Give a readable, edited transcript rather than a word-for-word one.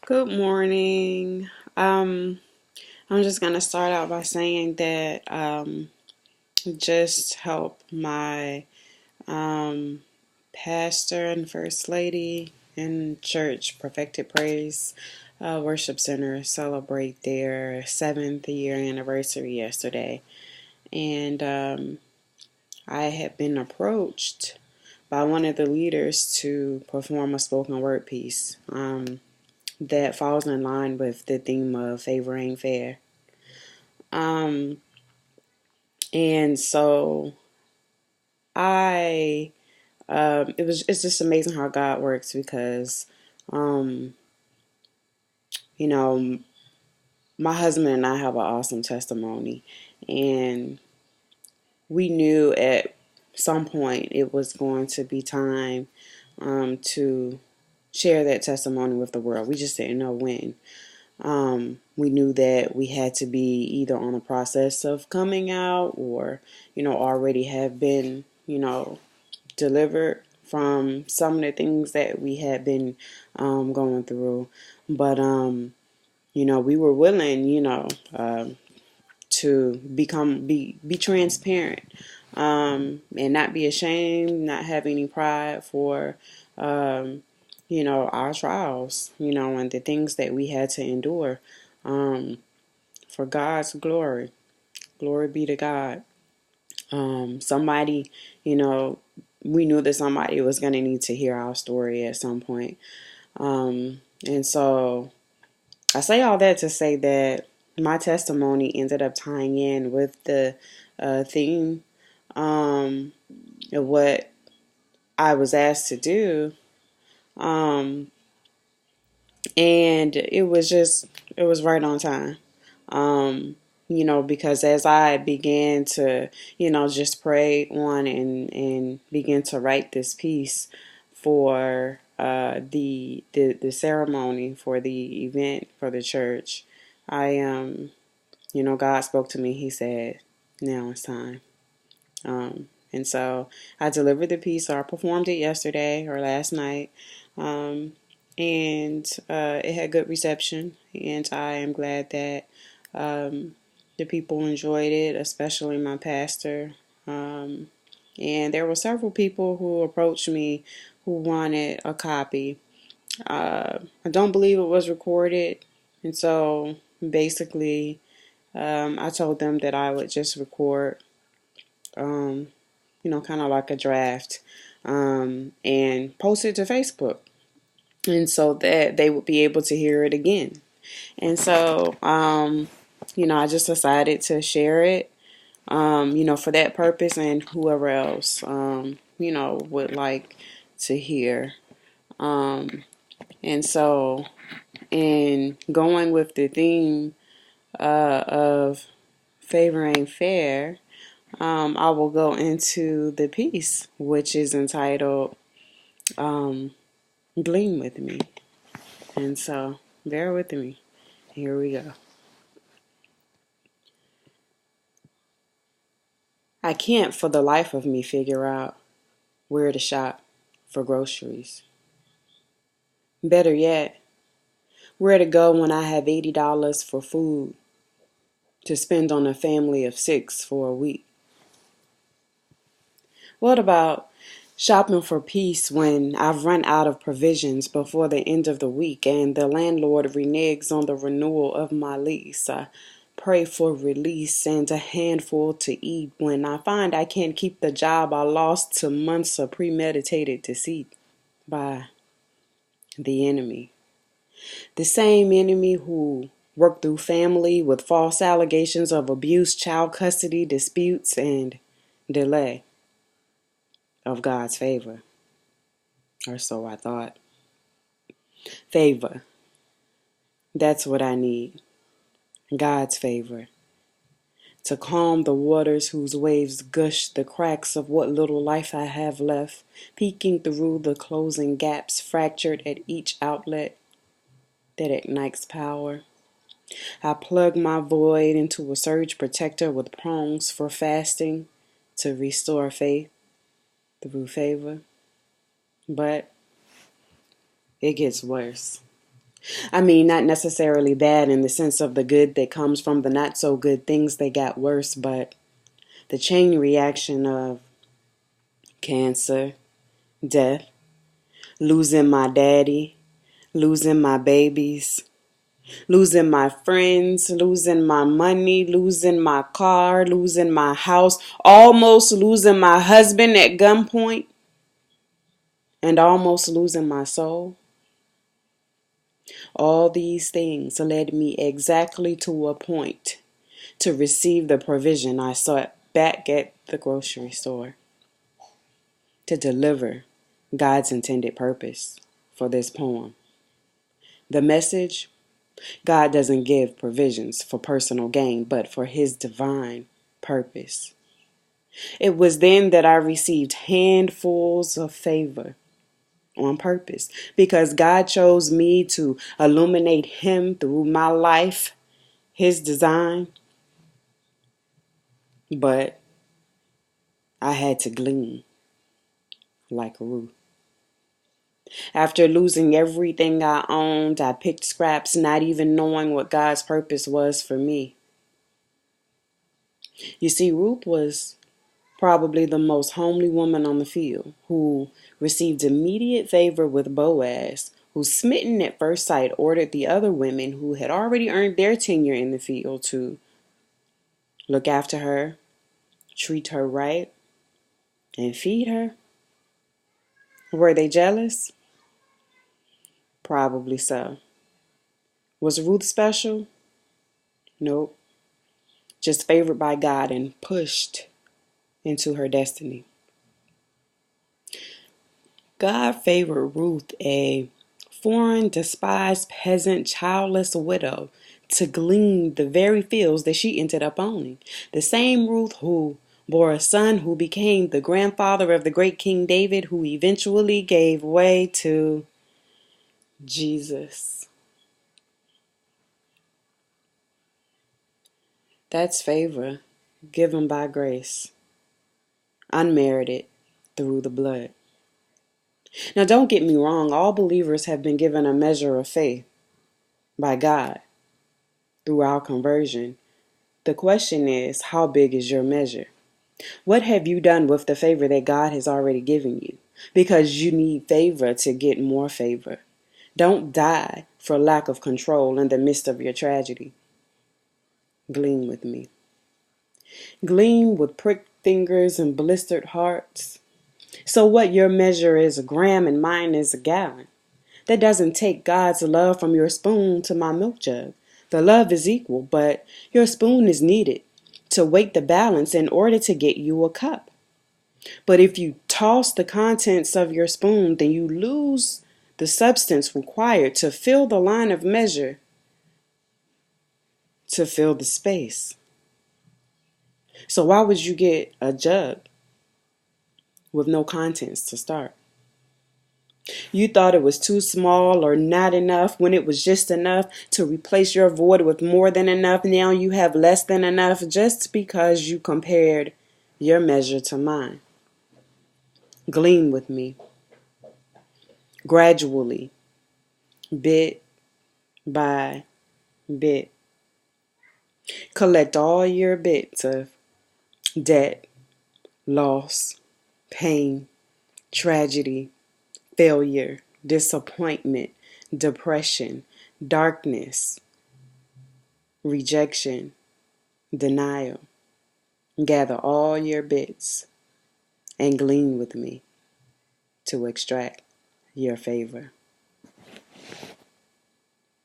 Good morning. I'm just gonna start out by saying that just help my um, pastor and first lady in church, Perfected Praise Worship Center, celebrate their 7th year anniversary yesterday, and I had been approached by one of the leaders to perform a spoken word piece. That falls in line with the theme of favor ain't fair. Um, and so I, it's just amazing how God works because, um, you know, my husband and I have an awesome testimony, and we knew at some point it was going to be time, to share that testimony with the world. We just didn't know when. We knew that we had to be either on the process of coming out or, already have been, delivered from some of the things that we had been going through. But, we were willing, to be transparent, and not be ashamed, not have any pride for, our trials, and the things that we had to endure, um, for God's glory. Glory be to God. Somebody, you know, we knew that somebody was going to need to hear our story at some point. And so I say all that to say that my testimony ended up tying in with the theme of what I was asked to do. Um, and it was right on time. Um, because as I began to, just pray on and begin to write this piece for the ceremony, for the event for the church, I God spoke to me. He said, "Now it's time." And so I delivered the piece, or I performed it yesterday or last night. Um, and it had good reception, and I am glad that the people enjoyed it, especially my pastor. And there were several people who approached me who wanted a copy. I don't believe it was recorded, and so basically, I told them that I would just record, um, kind of like a draft, and post it to Facebook, and so that they would be able to hear it again. And so, I just decided to share it, for that purpose, and whoever else, would like to hear. And so, in going with the theme of favor ain't fair, I will go into the piece, which is entitled Glean With Me. And so, bear with me. Here we go. I can't for the life of me figure out where to shop for groceries. Better yet, where to go when I have $80 for food to spend on a family of 6 for a week. What about shopping for peace when I've run out of provisions before the end of the week and the landlord reneges on the renewal of my lease? I pray for release and a handful to eat when I find I can't keep the job I lost to months of premeditated deceit by the enemy. The same enemy who worked through family with false allegations of abuse, child custody disputes, and delay of God's favor. Or so I thought. Favor. That's what I need. God's favor. To calm the waters whose waves gush the cracks of what little life I have left, peeking through the closing gaps fractured at each outlet that ignites power. I plug my void into a surge protector with prongs for fasting to restore faith through favor. But it gets worse. I mean, not necessarily bad in the sense of the good that comes from the not so good things that got worse, but the chain reaction of cancer, death, losing my daddy, losing my babies, losing my friends, losing my money, losing my car, losing my house, almost losing my husband at gunpoint, and almost losing my soul. All these things led me exactly to a point to receive the provision I sought back at the grocery store, to deliver God's intended purpose for this poem. The message: God doesn't give provisions for personal gain, but for his divine purpose. It was then that I received handfuls of favor on purpose, because God chose me to illuminate him through my life, his design. But I had to glean like Ruth. After losing everything I owned, I picked scraps, not even knowing what God's purpose was for me. You see, Ruth was probably the most homely woman on the field, who received immediate favor with Boaz, who, smitten at first sight, ordered the other women who had already earned their tenure in the field to look after her, treat her right, and feed her. Were they jealous? Probably so. Was Ruth special? Nope. Just favored by God and pushed into her destiny. God favored Ruth, a foreign, despised peasant, childless widow, to glean the very fields that she ended up owning. The same Ruth who bore a son who became the grandfather of the great King David, who eventually gave way to Jesus. That's favor given by grace, unmerited through the blood. Now, don't get me wrong, all believers have been given a measure of faith by God through our conversion. The question is, how big is your measure? What have you done with the favor that God has already given you? Because you need favor to get more favor. Don't die for lack of control in the midst of your tragedy. Glean with me. Glean with pricked fingers and blistered hearts. So what your measure is a gram and mine is a gallon. That doesn't take God's love from your spoon to my milk jug. The love is equal, but your spoon is needed to weight the balance in order to get you a cup. But if you toss the contents of your spoon, then you lose the substance required to fill the line of measure, to fill the space. So why would you get a jug with no contents to start? You thought it was too small or not enough when it was just enough to replace your void with more than enough. Now you have less than enough just because you compared your measure to mine. Glean with me. Gradually, bit by bit. Collect all your bits of debt, loss, pain, tragedy, failure, disappointment, depression, darkness, rejection, denial. Gather all your bits and glean with me to extract your favor.